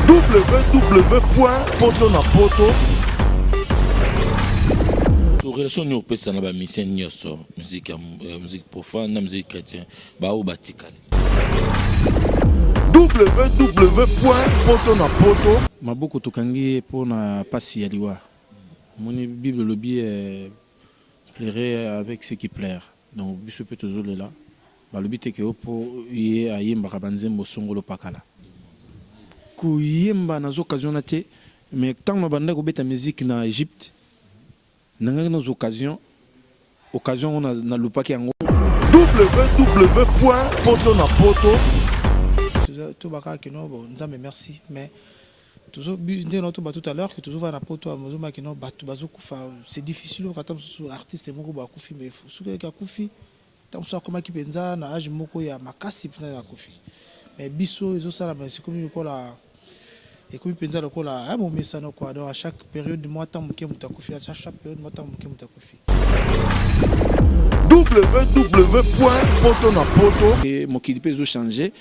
www.potonapoto. Relation nous pesa na ba mission nyoso musique profane na musique chrétien ba o batikali www.potonapoto. Maboko tokangi pona pasi ya liwa. Mon Bible lobby plairait avec ce qui plaire. Donc biso peut toujours là. Ba lobby te ke opo yé ayemba kabanzembo songolo pakala. Ku yemba na occasion na te mais tant na banda ko beta musique na Égypte. Nanga nos occasion on a na lupaki yango www.potonapoto. Tout baka ki no bon nzambe merci mais toujours ndé no tout à l'heure que toujours va na poto amozoma ki no batu bazokufa c'est difficile quand on artiste moko ba kufi mais souke ka kufi tant ça comme ki penza na âge moko ya makasi pena na kufi mais biso ezo sala mais c'est comme ko la et comme penza ko la a mon message quoi donc à chaque période du mois tant muke mutakufi à chaque période mois tant muke mutakufi. www.potonapoto. et mon qui peut changer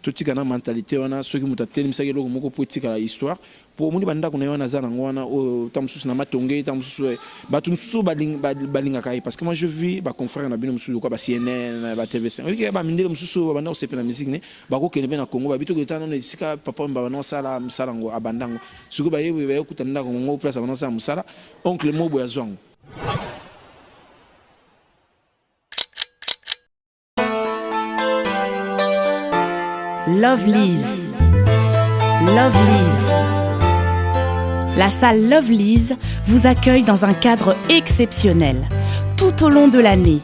tout tika na mentalité wana ceux qui mutateli misaki loko moko poetika la histoire pour moni banda ko na wana za ngwana o tamsusu na matonge tamsusu batu nsusu balinga kai parce que moi je vis ba confrère na bino mususu ko ba CNN ba TV5 ok ba mindele mususu banda ko sepe na musique ne ba ko kele na Congo ba bito ko tano na sika papa mba na sala msalango abandango suko ba yewe ba kutanda ko ngo place ba na sala musala oncle mobo ya zwango. Lovelyz. Lovelyz. La salle Lovelyz vous accueille dans un cadre exceptionnel. Tout au long de l'année,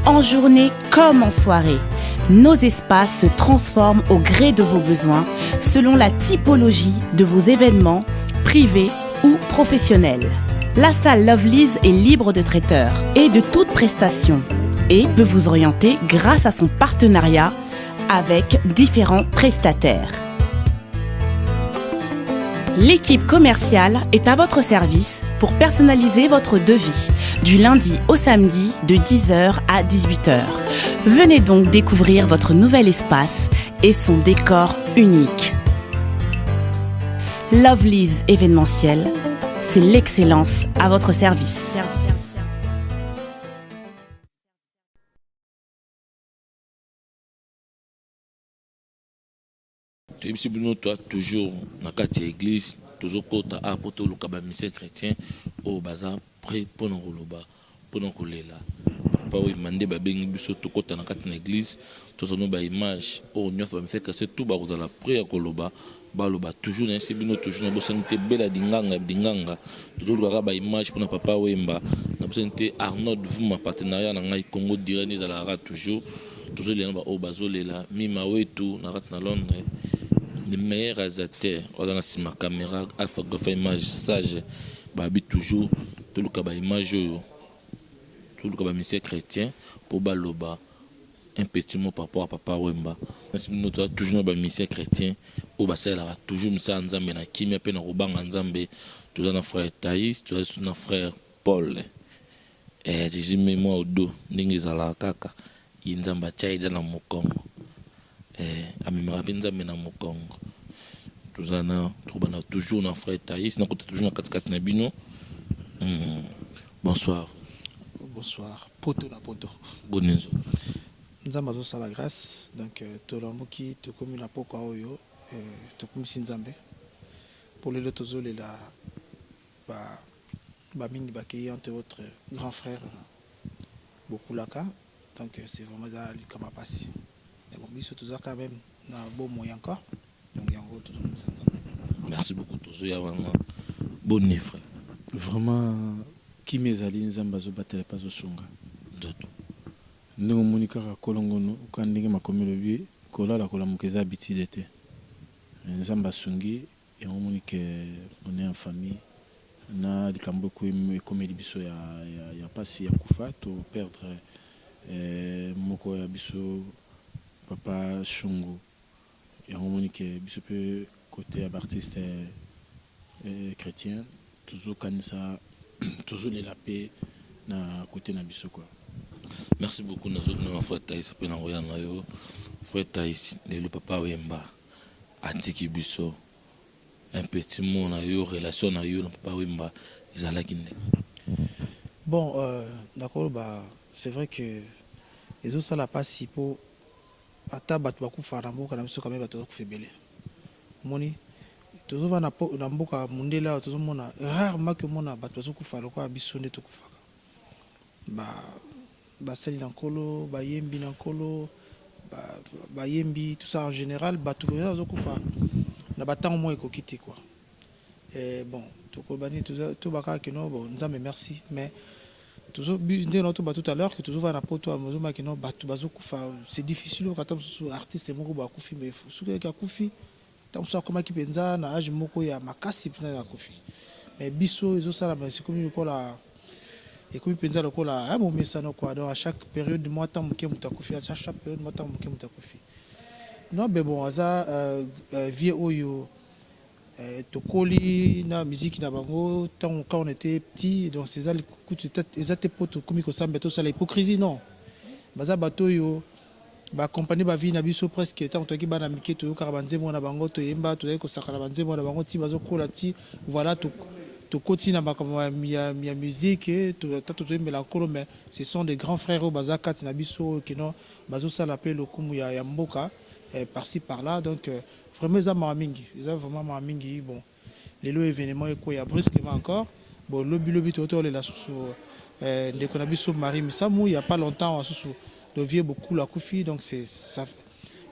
en journée comme en soirée, nos espaces se transforment au gré de vos besoins, selon la typologie de vos événements, privés ou professionnels. La salle Lovelyz est libre de traiteur et de toute prestation et peut vous orienter grâce à son partenariat avec différents prestataires. L'équipe commerciale est à votre service pour personnaliser votre devis du lundi au samedi de 10h à 18h. Venez donc découvrir votre nouvel espace et son décor unique. Lovelyz événementiel, c'est l'excellence à votre service. Si nous toujours dans la église, toujours côté à poto le kaba mission chrétien au bazar prêt pour nous roloba pour nous coller là. Papa oui mandé ba bengi biso to côté dans la église, to sono ba image au nyof ba mission chrétien tout ba dans la prière koloba ba loba toujours ainsi bino toujours na bosante bela dinganga toujours ba image pour papa wemba na bosante Arnold Vuma partenariat na ngai Congo dirani za la toujours les ba au bazolela mima wetu na rat na Londres. Les meilleurs réalisateurs, on a ma caméra, Alpha Gofa image sage, babi toujours, tout le cas image, tout le cas monsieur chrétien, pour baloba, un petit mot par rapport à Papa Wemba. Nous toujours nos monsieur chrétien, au bassin là, toujours monsieur Nzambe na Kimi, peine Robang Nzambe, toujours notre frère Thaïs, toujours notre frère Paul. Et j'ai mis moi au dos, n'ingizala kaka, Nzamba chaïda na Mokongo. Amimara Nzambe na Mokongo. Toujours dans frère Thaïs, nous toujours dans 4 Nabino. Bonsoir. Bonsoir. Poto na poto. Bonne Nzamba zo sala grâce donc to lamuki to komi na poko oyo to komi Nzambe. Pour les autres zo la ba mingi ba ki entre autres grand frère Bokulaka. Donc c'est vraiment ça comme passé. Mais bon, biso tout ça quand même na bon moyen encore. Donc il y a encore tout ça. Merci beaucoup tous. Il y a vraiment bonne nuit frère. Vraiment qui mezali nzamba zo batela pas zo songa. Dodo. Ndenge monika ka kolongono ka ndenge makomelo bi kola la kola mukeza habitude te. Nzamba songi et on monike on est en famille. Na likambo ko komeli biso ya pasi ya kufa to perdre moko ya biso papa Shungu et on monique biso peu côté artiste chrétien toujours kanisa toujours les la paix na côté na biso quoi. Merci beaucoup na frère Thaïs pe na roya na yo frère Thaïs le papa Wemba atiki biso un petit mot na yo relation na yo na Papa Wemba ezalaki ndenge. Bon, d'accord, bah, c'est vrai que les autres, ça n'a pas si pour. Ata batu bakufa na mboka na biso quand même batu bakufa ebele. Moni, tozova na mboka mundela tozomona rarement que mona batu bakufa lokola biso nde tokufaka. Basali na nkolo, bayembi na nkolo, bayembi, tout ça en général, batu bakufa na batango mo ekoki te quoi. Et bon, tokobani tout baka que non, bon, nzambe merci, mais toujours tout à l'heure que toujours va na poto à mozoma que non batu bazokufa c'est difficile quand on artiste moko bakufi mais suka ka kufi tant ça comme qui penza na âge moko ya makasi pena kufi mais biso ezo sala mais c'est comme ko la et comme penza ko la a mo mesano quoi donc à chaque période de mois tant muke mutakufi à chaque période mois tant muke mutakufi non mais bon ça vieux oyo tokoli na musique na bango tant quand on était petit donc c'est ça les étaient potes comme ko samba tout ça l'hypocrisie non baza bato yo ba accompagner ba vie na biso presque tant to ki bana mike to karabanze mo na bango to yemba to ko sakala banze mo na bango ti bazo kola ti voilà to koti na makambo ya musique to yembela kolo mais ce sont des grands frères au baza kat na biso qui non bazo ça l'appelle le kumu ya mboka par-ci par-là donc vraiment ça m'a mingi ça vraiment m'a mingi bon les lots événements et quoi il y a brusquement encore bon lobby toto les la sous de qu'on a vu sur Marie Misamou il y a pas longtemps sous de vieux beaucoup la Koufi donc c'est ça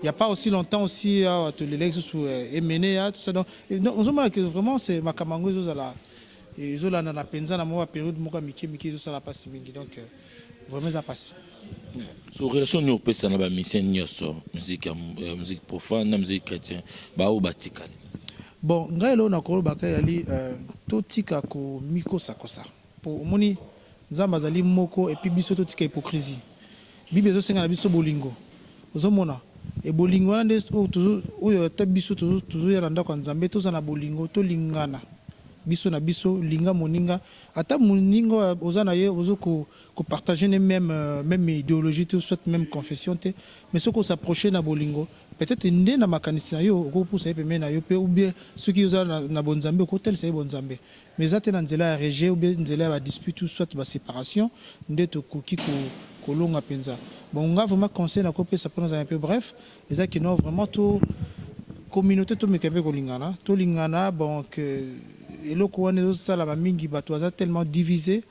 il y a pas aussi longtemps aussi à les legs sous Emene tout ça donc on se dit que vraiment c'est makamango ils ont là ils ont là na penza na moi période moka miki ils ont ça la passe mingi donc vraiment ça passe. So relation nous peut ça na ba mission nyoso musique profane na musique chrétien ba o batikali. Bon ngai lo na ko baka yali to tika ko miko sakosa pour moni nzamba zali moko et puis biso to tika hypocrisie bible zo senga na biso bolingo ozomona e bolingo wana nde oyo ta biso toujours ya ndako nzambe to za na bolingo to lingana biso na biso linga moninga ata moningo ozana ye ozo ko partager les même idéologie tout soit même confession te mais ce qu'on s'approcher na bolingo peut-être ndé na makanisi na yo ko pousa pe mena yo pe ou bien ceux qui ozana na bonzambe ko tel c'est bonzambe mais ça na nzela ya rejet ou bien nzela ya dispute ou soit ba séparation ndé to koki ko longa penza bon on va vraiment conseiller na ko pe ça prendre un peu bref et ça qui non vraiment tout communauté to mekambe ko lingana to lingana bon que eloko wana zo sala ba mingi bato za tellement divisé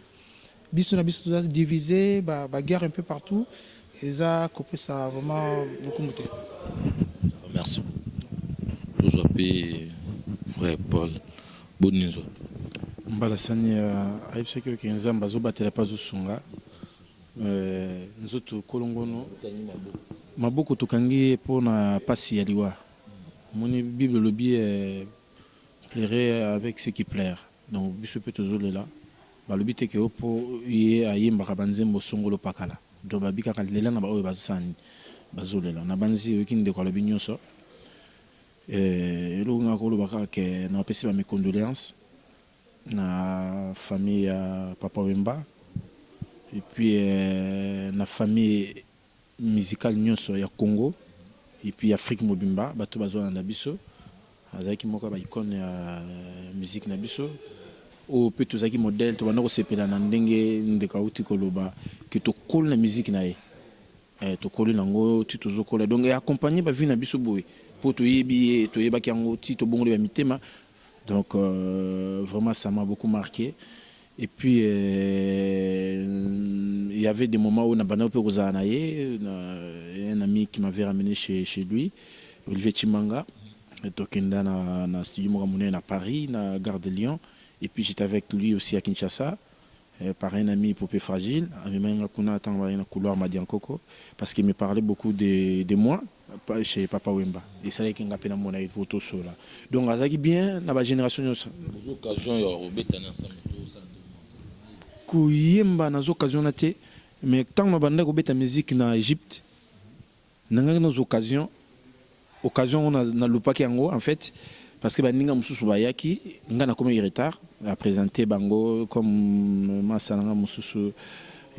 biso na biso za divisé ba guerre un peu partout et ça couper ça vraiment beaucoup monter. Merci. Vous appelez frère Paul Boninzo. Mbala sani aibse que nzamba zo batela pas zo sunga nzoto kolongono maboko tokangi pona pasi ya liwa moni bible lobi plairait avec ce qui plaire donc biso peut toujours là balobi te ke opo ye ayembaka banzembo songolo pakala do babikaka lela na baoyo bazosani bazolela na banzi oyoki ndeko alobi nyonso eloko nga kolobaka ke napesi ba mes condoléances na famille ya Papa Wemba et puis na famille musicale nyonso ya Congo et puis Afrique mobimba bato bazolanda biso azaki moko ba icône ya musique na biso o peut tozaki modèle to bana ko sepela na ndenge ndeka uti koloba que to kol na musique na ye to kol nango ti tozo kola donc accompagner ba vie na biso boy pour to yebi to yeba kango ti to bongo le mitema donc vraiment ça m'a beaucoup marqué et puis il y avait des moments où na bana pe kozana ye un ami qui m'avait ramené chez lui Olivier Chimanga tokenda na studio mokamune na Paris na Gare de Lyon et puis j'étais avec lui aussi à Kinshasa par un ami Popé Fragile amemanga kuna tanga na couloir Madiankoko parce qu'il me parlait beaucoup de moi chez Papa Wemba et ça qui ngapena mona photo sola donc azaki bien na ba génération nyonso occasion ya robeta na ensemble kuyemba na occasion na te mais tant ma banda ko beta musique na Égypte nanga nos occasion on a lupaki yango en fait parce que baninga mususu bayaki nga na comme retard à présenter bango comme masalanga mususu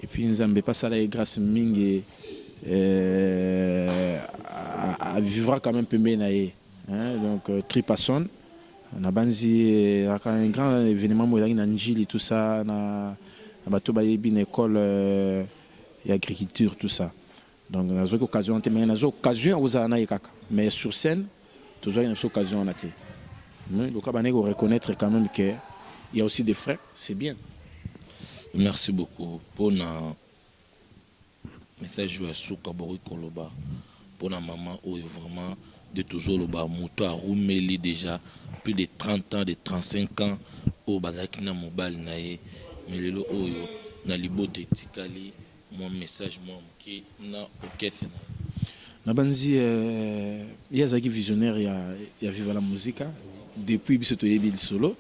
et puis nzambe pas ça la grâce mingi à vivre quand même peu menaye hein donc Tripasson na banzi un grand événement mo na njili tout ça na bato bayebi na école et agriculture tout ça. Donc na zo occasion te mais na zo occasion oza na kaka mais sur scène toujours une occasion na te. Mais le cas reconnaître quand même que il y a aussi des frères, c'est bien. Merci beaucoup pour na message à Souka Bori Koloba pour la maman où vraiment de toujours le bas moto à Roumeli déjà plus de 30 ans de 35 ans au Bazakina mobile nae mais le oyo na libote tikali mon message moi qui na okese na banzi yazaki visionnaire ya viva la musique depuis biso to yebi solo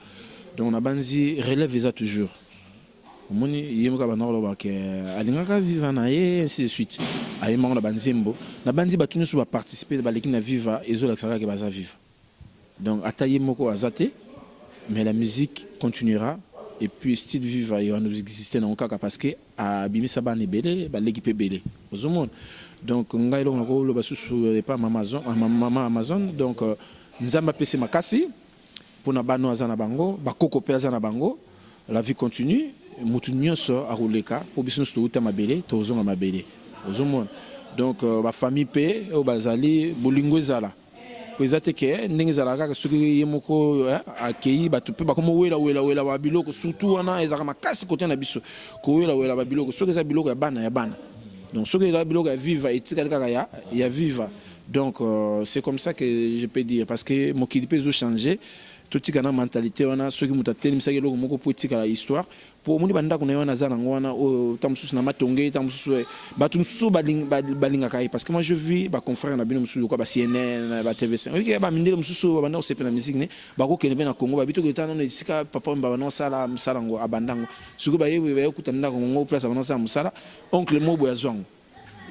donc na banzi relève ça toujours moni yemuka banoro ba ke alingaka viva na ye ainsi de suite ayema na banzembo na banzi batunu so ba participer ba l'équipe na viva ezo la saka ke baza viva donc ataye moko azate mais la musique continuera et puis style viva il va nous exister dans kaka parce que a bimisa ba ne belé ba l'équipe belé aux monde donc ngai lo ngako lo basusu pas maman Amazon donc nzamba pese makasi pour na bano azana bango ba koko pe azana bango la vie continue mutu nyonso akoleka po biso nyonso touta mabele tozonga mabele ozomona donc ba famille pe o bazali bolingo ezala po ezate ke ndenge ezala kaka soki ye moko akei bato pe bakomo wela ba biloko surtout wana ezaka makasi kote na biso ko wela ba biloko soki eza biloko ya bana donc soki eza biloko ya viva etikali kaka ya viva donc c'est comme ça que je peux dire parce que mokili pe zo changer tout tika na mentalité wana soki mutateli misaki loko moko po tika la histoire pour moni banda ko na wana zana ngwana o tamsusu na matonge tamsusu batu nsu balinga kai parce que moi je vis ba confrère na bino mususu ko ba CNN ba TV5 ok ba mindele mususu banda ko sepe na musique ne ba ko kele na Congo ba bito ko tana na sika papa mba na sala msalango abandango suko ba yewe ba kutanda ko ngo place ba na sala musala oncle mobo ya zwango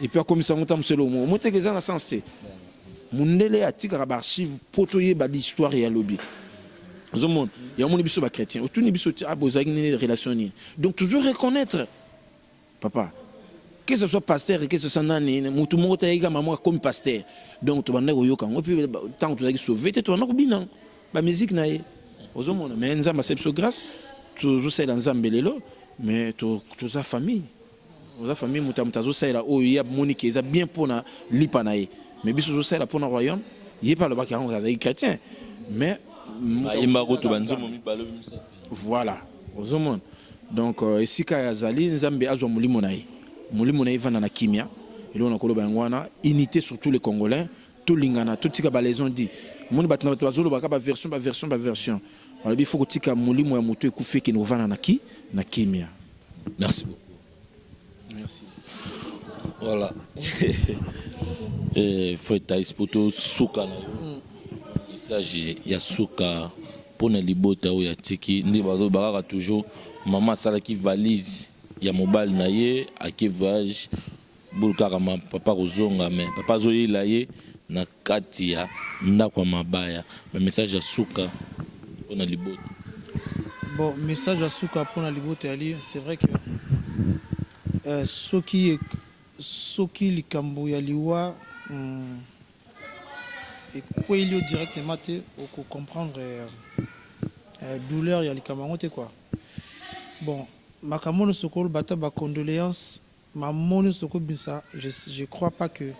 et puis akomisa muta muselo mo motekeza na sens te mundele atika ba archive potoye ba l'histoire ya lobby. Il y a un biso chrétien, autour biso des relations. Donc toujours reconnaître, papa, que ce soit pasteur, que ce soit nani, mutu mota yiga maman comme pasteur. Donc tu vas n'aller au yoka, et puis tant que tu as sauvé, tu vas n'aller bien. La musique naïe, mais nzamba c'est grâce, toujours c'est dans zambelelo, mais tu as famille, muta mutazo c'est là où il y a Monique, ils a bien pour na lipanaï, mais biso c'est là pour na royaume, il y a pas le bac à chrétien, mais voilà donc esika yazali nzambe azwa mulimo naye vana na kimia ilo na koloba ngwana unité sur tous les congolais tout lingana tout tika ba les ont dit moni batna bazolo ba version wala bi faut tika mulimo ya moto ekufe ki no vana na kimia. Merci beaucoup. Merci. Voilà. Faut être poto suka na ya suka pona libota o ya tiki ndi bazobaka toujours maman sala ki valise ya mobile na ye aki voyage bulkaka papa kozonga mais papa zoyela ye na kati ya ndako mabaya mais message ya suka pona libota. Bon, message à suka pona libota ali c'est vrai que soki likambo ya liwa et quoi il y a directement pour comprendre douleur il y a les camarades quoi. Bon, ma camono sokol bata ba condoléances ma mono sokol binsa je crois pas que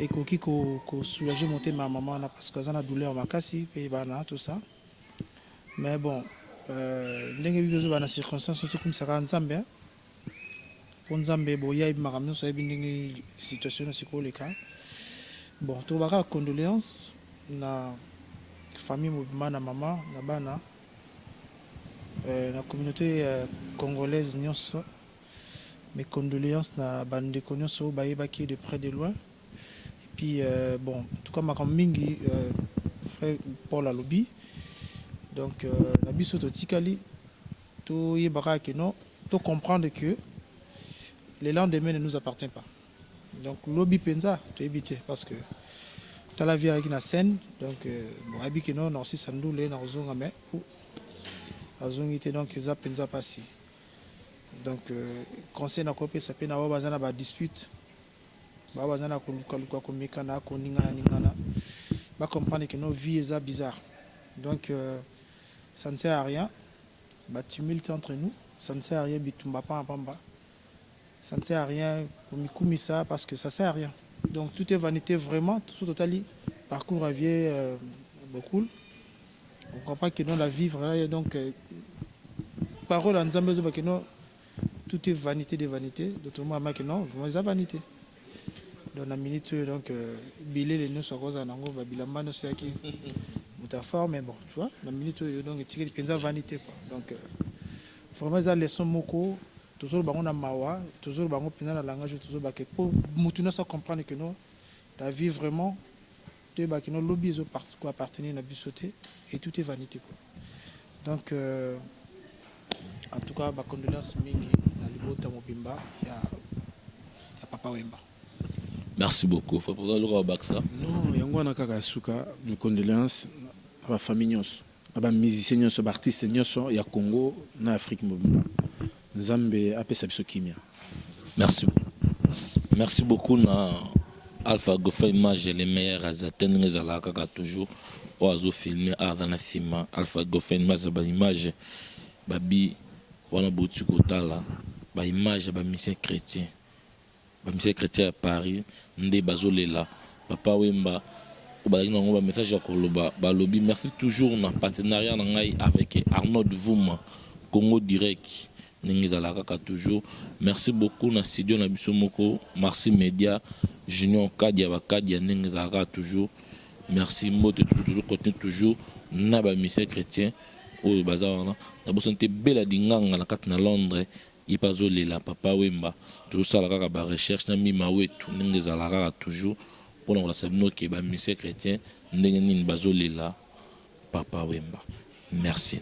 et ko soulager monter ma maman parce que ça a douleur ma kasi pays bana tout ça. Mais bon ndenge bizo bana circonstances surtout comme ça ka nzambe pour nzambe boya makamno so ndenge situation sokol le cas. Bon, tu vas condoléances na famille mouvement na maman na bana la communauté congolaise nyonso mes condoléances na bande nyonso bayebaki de près de loin et puis bon en tout cas ma mingi frère Paul Alobi donc na biso to tikali to yebaka que non to comprendre que le lendemain ne nous appartient pas. Donc lobby penza tu éviter parce que tu as la vie avec la scène donc bon habiki non si ça nous les na ozonga mais azongité donc ça penza passer donc conseil na kopé ça peut na bazana ba dispute ba bazana ko luka ko meka na ko ningana ba comprendre que nos vies est bizarre Donc, ça ne sert à rien. Tumulte entre nous, ça ne sert à rien. Bitumba pamba. Ça ne sert à rien. Ça parce que ça ne sert à rien. Donc, tout est vanité vraiment. Tout total, parcours à vie beaucoup. On comprend que nous la vivre là, donc parole en Zambie que non, tout est vanité des vanités. D'autres mots que non, vraiment c'est vanité. Donc la minute donc bilé les nous sont cause en ango babilamba no c'est qui métaphore mais bon tu vois la minute donc tirer penza vanité quoi. Donc vraiment ça leçon moko toujours bango na mawa toujours bango penza na langage toujours ba que pour mutuna ça comprendre que non la vie vraiment de ba que non lobby zo quoi appartenir na bisoté et tout est vanité quoi. Donc en tout cas ma condoléance mingi na libota mobimba ya Papa Wemba. Merci beaucoup. Faut pouvoir le rebattre ça. Non, yango na kaka suka mes condoléances à la famille nyos, à ba musicien nyos, ba artiste nyos ya Congo na Afrique mobimba. Nzambe apesa biso kimia. Merci. Merci beaucoup na Alpha Gofa image les meilleurs azaten ngezala kaka toujours oazo filmer dans cima Alpha Gofa image babi wana botu kotala ba image ba mission chrétien. Ba mission chrétien à Paris ndé bazolela Papa Wemba obalaki nango ba message ya koloba ba lobby merci toujours na partenariat na ngai avec Arnaud Vouma Congo Direct ningizala kaka toujours merci beaucoup na studio na biso moko merci média Junior Kadia Bakadia ningizala toujours merci moto toujours continue toujours na ba mission chrétien oyo bazana na bosante bela dinganga na kati na Londres ipazolela Papa Wemba toujours sala kaka ba recherche na mima wetu ningizala kaka toujours pour la sabino ke ba mission chrétien ndenge nini bazolela Papa Wemba merci.